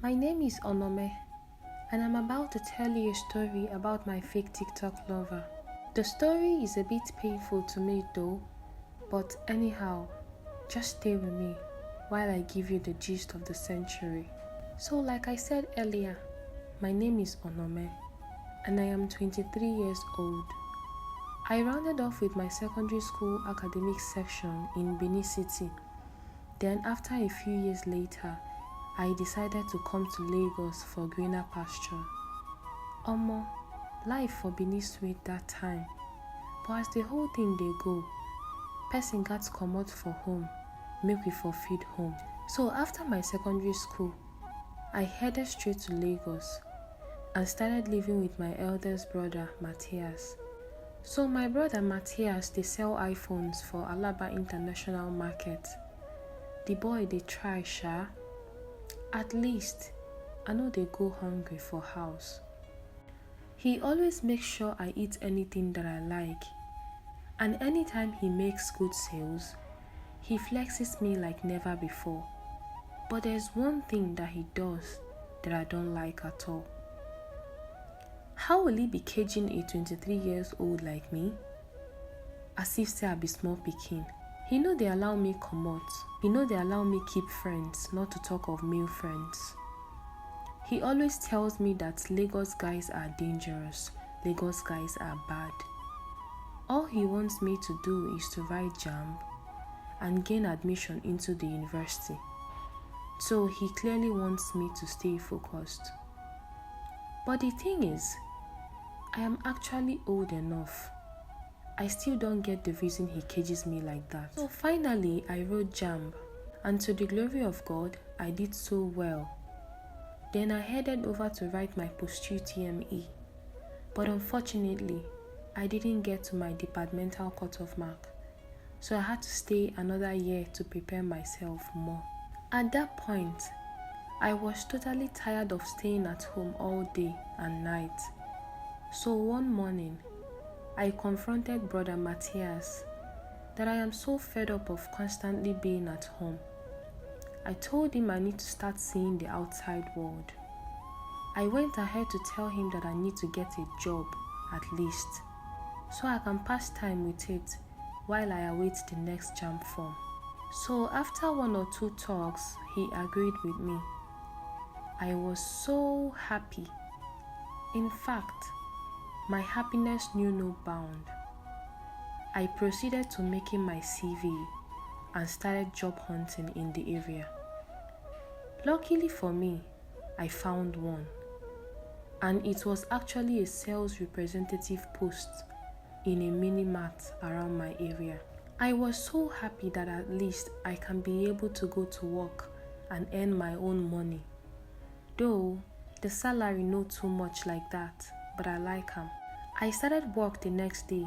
My name is Onome, and I'm about to tell you a story about my fake TikTok lover. The story is a bit painful to me though, but anyhow, just stay with me while I give you the gist of the century. So, like I said earlier, my name is Onome, and I am 23 years old. I rounded off with my secondary school academic section in Benin City. Then, after a few years later, I decided to come to Lagos for greener pasture. Omo, life for Benin sweet that time. But as the whole thing dey go, person gats comot for home, make we for feed home. So after my secondary school, I headed straight to Lagos and started living with my eldest brother, Matthias. So my brother Matthias dey sell iPhones for Alaba International Market. The boy dey try sha. At least, I no dey go hungry for house. He always makes sure I eat anything that I like. And anytime he makes good sales, he flexes me like never before. But there's one thing that he does that I don't like at all. How will he be caging a 23 years old like me? As if say I be small pikin. He no dey allow me comot. He no dey allow me keep friends, not to talk of male friends. He always tells me that Lagos guys are dangerous, Lagos guys are bad. All he wants me to do is to write JAMB and gain admission into the university. So he clearly wants me to stay focused. But the thing is, I am actually old enough. I still don't get the reason he cages me like that. So finally, I wrote JAMB, and to the glory of God, I did so well. Then I headed over to write my post-UTME, but unfortunately, I didn't get to my departmental cutoff mark, so I had to stay another year to prepare myself more. At that point, I was totally tired of staying at home all day and night. So one morning, I confronted brother Matthias that I am so fed up of constantly being at home. I told him I need to start seeing the outside world. I went ahead to tell him that I need to get a job at least, so I can pass time with it while I await the next JAMB form. So after one or two talks, he agreed with me. I was so happy. In fact, my happiness knew no bound. I proceeded to making my CV and started job hunting in the area. Luckily for me, I found one, and it was actually a sales representative post in a mini-mart around my area. I was so happy that at least I can be able to go to work and earn my own money. Though the salary not too much like that, but I like them. I started work the next day,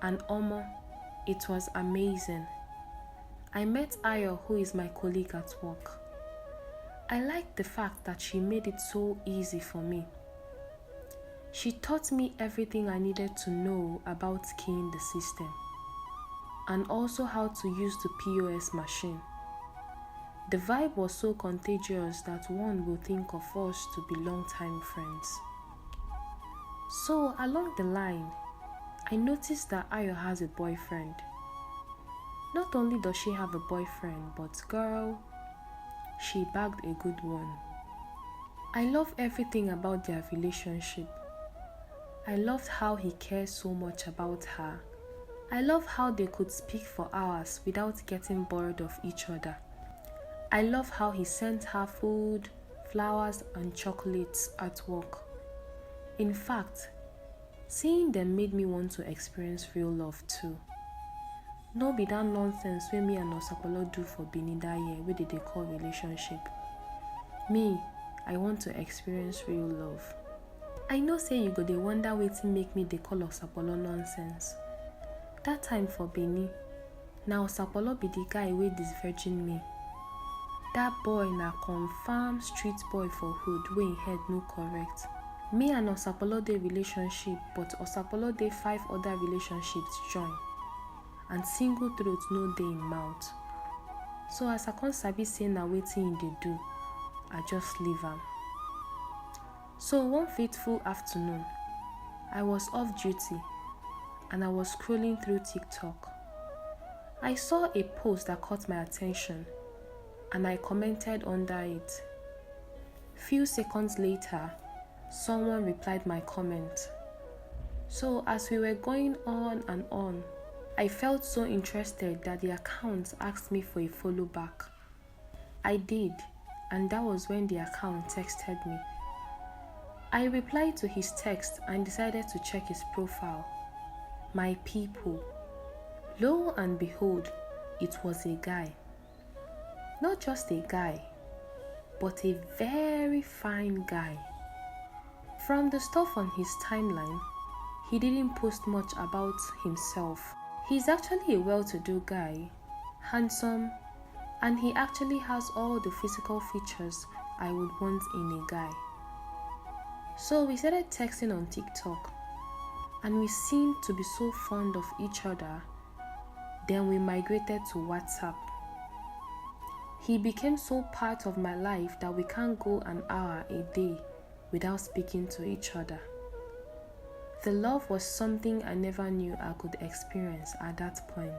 and omo, it was amazing. I met Ayo, who is my colleague at work. I liked the fact that she made it so easy for me. She taught me everything I needed to know about keying the system, and also how to use the POS machine. The vibe was so contagious that one will think of us to be long-time friends. So along the line, I noticed that Ayo has a boyfriend. Not only does she have a boyfriend, but girl, she bagged a good one. I love everything about their relationship. I loved how he cares so much about her. I love how they could speak for hours without getting bored of each other. I love how he sent her food, flowers, and chocolates at work. In fact, seeing them made me want to experience real love too. No be that nonsense wey me and Osapolo do for Benin that year wey they call relationship. Me, I want to experience real love. I know say you go dey wonder wetin make me dey call Osapolo nonsense. That time for Benin, na Osapolo be the guy wey disvirgin me. That boy na confirm street boy for hood wey him head no correct. Me and Osapolo dey relationship, but Osapolo dey 5 other relationships join, and single throat no dey in mouth. So as I come sabi say na wetin he dey do, I just leave am. So one fateful afternoon, I was off duty and I was scrolling through TikTok. I saw a post that caught my attention and I commented under it. Few seconds later, someone replied my comment. So as we were going on and on, I felt so interested that the account asked me for a follow back. I did, and that was when the account texted me. I replied to his text and decided to check his profile. My people, lo and behold, it was a guy. Not just a guy, but a very fine guy. From the stuff on his timeline, he didn't post much about himself. He's actually a well-to-do guy, handsome, and he actually has all the physical features I would want in a guy. So we started texting on TikTok, and we seemed to be so fond of each other. Then we migrated to WhatsApp. He became so part of my life that we can't go an hour a day without speaking to each other. The love was something I never knew I could experience at that point.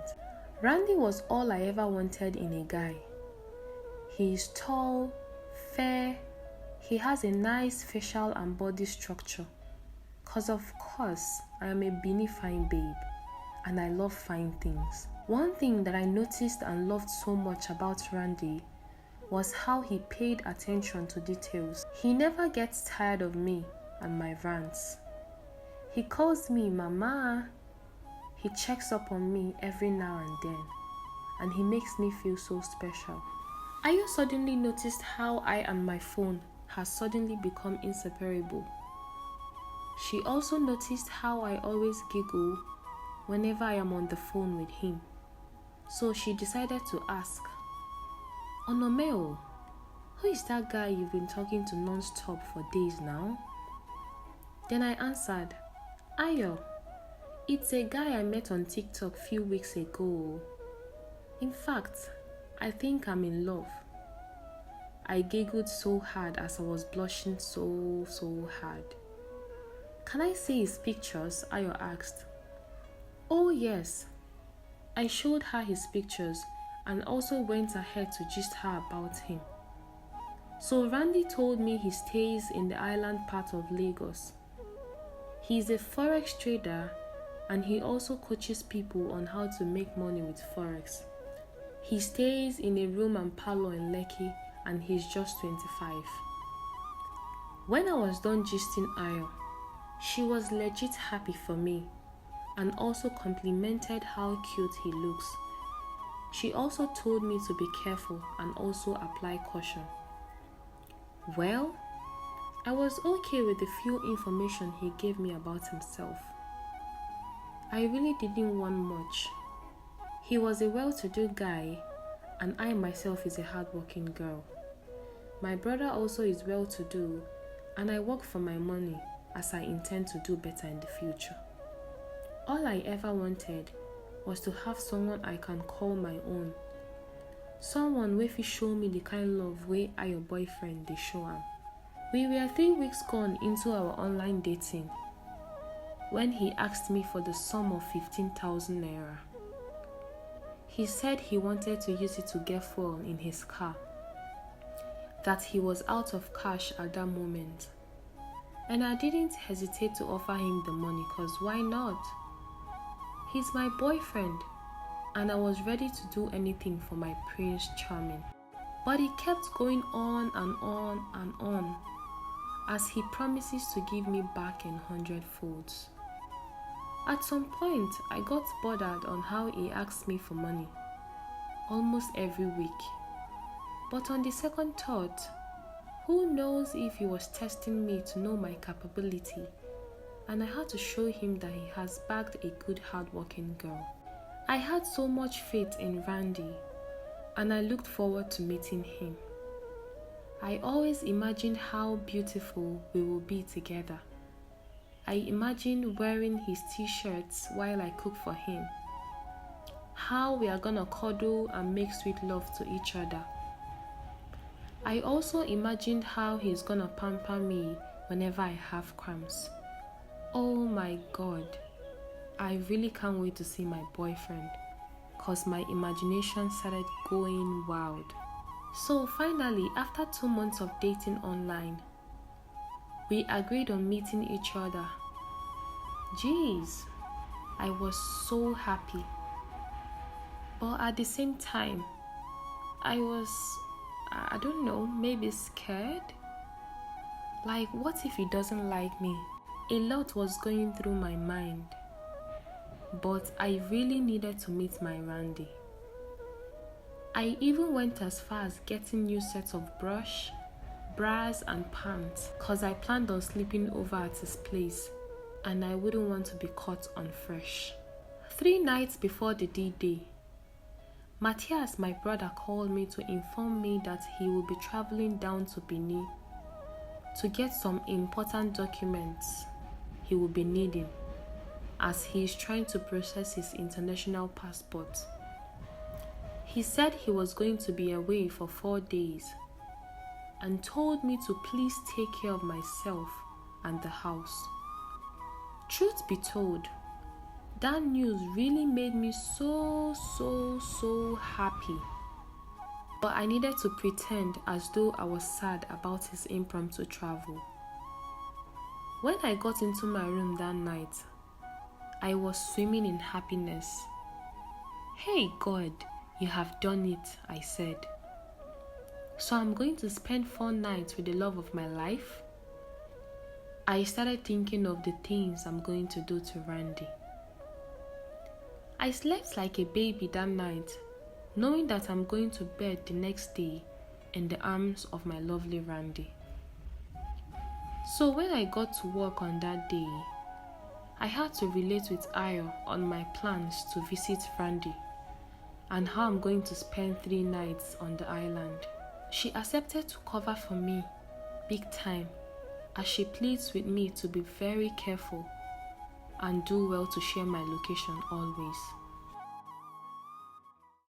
Randy was all I ever wanted in a guy. He is tall, fair, he has a nice facial and body structure. Cause of course, I am a Beanie fine babe and I love fine things. One thing that I noticed and loved so much about Randy was how he paid attention to details. He never gets tired of me and my rants. He calls me Mama. He checks up on me every now and then, and he makes me feel so special. I suddenly noticed how I and my phone has suddenly become inseparable. She also noticed how I always giggle whenever I am on the phone with him. So she decided to ask, Onomeo, who is that guy you've been talking to non-stop for days now? Then I answered, Ayo, it's a guy I met on TikTok few weeks ago. In fact, I think I'm in love. I giggled so hard as I was blushing so hard. Can I see his pictures? Ayo asked. Oh yes. I showed her his pictures and also went ahead to gist her about him. So Randy told me he stays in the island part of Lagos. He is a forex trader and he also coaches people on how to make money with forex. He stays in a room and parlor in Lekki and he's just 25. When I was done gisting Ayo, she was legit happy for me and also complimented how cute he looks. She also told me to be careful and also apply caution. Well, I was okay with the few information he gave me about himself. I really didn't want much. He was a well-to-do guy and I myself is a hardworking girl. My brother also is well-to-do and I work for my money as I intend to do better in the future. All I ever wanted was to have someone I can call my own. Someone wey fit show me the kind love wey your boyfriend dey show am. We were 3 weeks gone into our online dating when he asked me for the sum of 15,000 naira. He said he wanted to use it to get fuel in his car, that he was out of cash at that moment. And I didn't hesitate to offer him the money cause why not? He's my boyfriend and I was ready to do anything for my Prince Charming. But he kept going on and on and on as he promises to give me back in 100 folds. At some point, I got bothered on how he asked me for money almost every week. But on the second thought, who knows if he was testing me to know my capability, and I had to show him that he has bagged a good hardworking girl. I had so much faith in Randy and I looked forward to meeting him. I always imagined how beautiful we will be together. I imagined wearing his t-shirts while I cook for him. How we are gonna cuddle and make sweet love to each other. I also imagined how he's gonna pamper me whenever I have cramps. Oh my god, I really can't wait to see my boyfriend, cause my imagination started going wild. So finally, after 2 months of dating online, we agreed on meeting each other. Jeez, I was so happy. But at the same time, I was, I don't know, maybe scared? Like, what if he doesn't like me? A lot was going through my mind. But I really needed to meet my Randy. I even went as far as getting new sets of brush, bras and pants, cause I planned on sleeping over at his place and I wouldn't want to be caught unfresh. 3 nights before the D-Day, Matthias, my brother, called me to inform me that he will be traveling down to Benin to get some important documents he will be needing as he is trying to process his international passport. He said he was going to be away for 4 days and told me to please take care of myself and the house. Truth be told, that news really made me so happy. But I needed to pretend as though I was sad about his impromptu travel. When I got into my room that night, I was swimming in happiness. Hey God, you have done it, I said. So I'm going to spend 4 nights with the love of my life? I started thinking of the things I'm going to do to Randy. I slept like a baby that night, knowing that I'm going to bed the next day in the arms of my lovely Randy. So when I got to work on that day, I had to relate with Ayo on my plans to visit Randy and how I'm going to spend 3 nights on the island. She accepted to cover for me, big time, as she pleads with me to be very careful and do well to share my location always.